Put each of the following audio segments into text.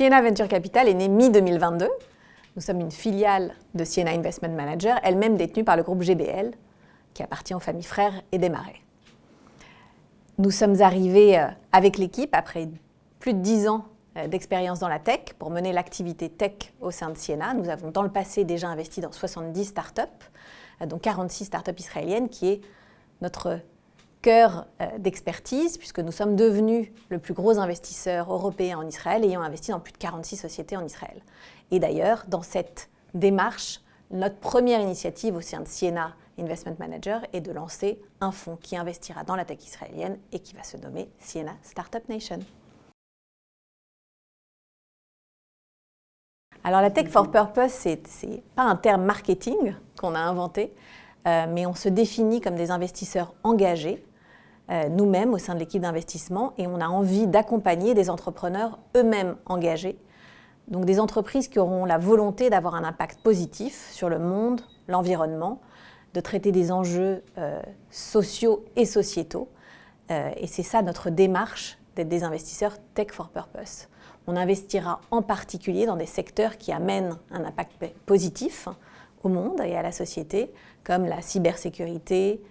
Sienna Venture Capital est née mi-2022. Nous sommes une filiale de Sienna Investment Manager, elle-même détenue par le groupe GBL, qui appartient aux familles Frères et Desmarais. Nous sommes arrivés avec l'équipe après plus de 10 ans d'expérience dans la tech pour mener l'activité tech au sein de Sienna. Nous avons dans le passé déjà investi dans 70 startups, dont 46 startups israéliennes, qui est notre cœur d'expertise, puisque nous sommes devenus le plus gros investisseur européen en Israël, ayant investi dans plus de 46 sociétés en Israël. Et d'ailleurs, dans cette démarche, notre première initiative au sein de Sienna Investment Manager est de lancer un fonds qui investira dans la tech israélienne et qui va se nommer Sienna Startup Nation. Alors la Tech for Purpose, c'est pas un terme marketing qu'on a inventé, mais on se définit comme des investisseurs engagés, nous-mêmes au sein de l'équipe d'investissement, et on a envie d'accompagner des entrepreneurs eux-mêmes engagés, donc des entreprises qui auront la volonté d'avoir un impact positif sur le monde, l'environnement, de traiter des enjeux sociaux et sociétaux. Et c'est ça notre démarche d'être des investisseurs Tech for Purpose. On investira en particulier dans des secteurs qui amènent un impact positif au monde et à la société, comme la cybersécurité,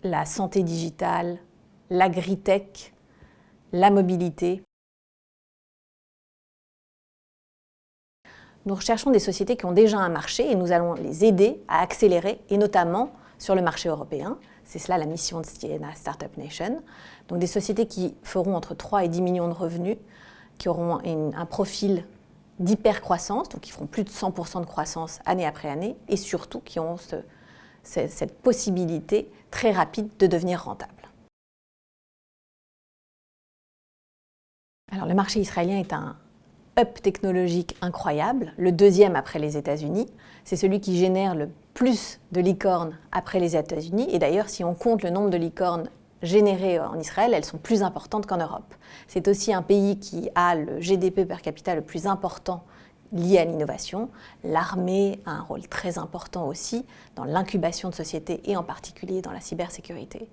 la santé digitale, l'agritech, la mobilité. Nous recherchons des sociétés qui ont déjà un marché et nous allons les aider à accélérer, et notamment sur le marché européen. C'est cela la mission de Sienna Startup Nation. Donc des sociétés qui feront entre 3 et 10 millions de revenus, qui auront un profil d'hypercroissance, donc qui feront plus de 100% de croissance année après année, et surtout qui ont cette possibilité très rapide de devenir rentable. Alors le marché israélien est un up technologique incroyable, le deuxième après les États-Unis. C'est celui qui génère le plus de licornes après les États-Unis. Et d'ailleurs, si on compte le nombre de licornes générées en Israël, elles sont plus importantes qu'en Europe. C'est aussi un pays qui a le GDP per capita le plus important lié à l'innovation. L'armée a un rôle très important aussi dans l'incubation de sociétés et en particulier dans la cybersécurité.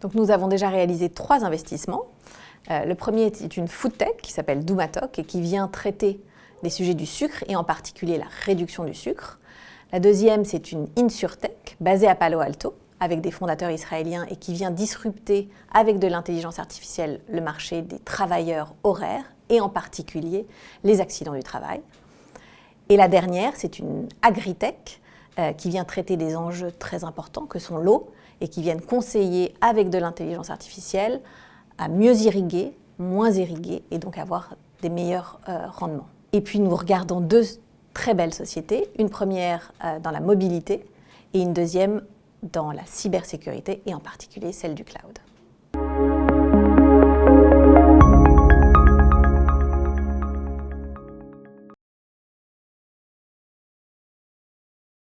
Donc nous avons déjà réalisé 3 investissements. Le premier est une food tech qui s'appelle Doumatok et qui vient traiter des sujets du sucre et en particulier la réduction du sucre. La deuxième, c'est une insurtech basée à Palo Alto avec des fondateurs israéliens et qui vient disrupter avec de l'intelligence artificielle le marché des travailleurs horaires et en particulier les accidents du travail. Et la dernière, c'est une agritech qui vient traiter des enjeux très importants que sont l'eau et qui viennent conseiller avec de l'intelligence artificielle à mieux irriguer, moins irriguer et donc avoir des meilleurs rendements. Et puis nous regardons 2 très belles sociétés, une première dans la mobilité et une deuxième dans la cybersécurité et en particulier celle du cloud.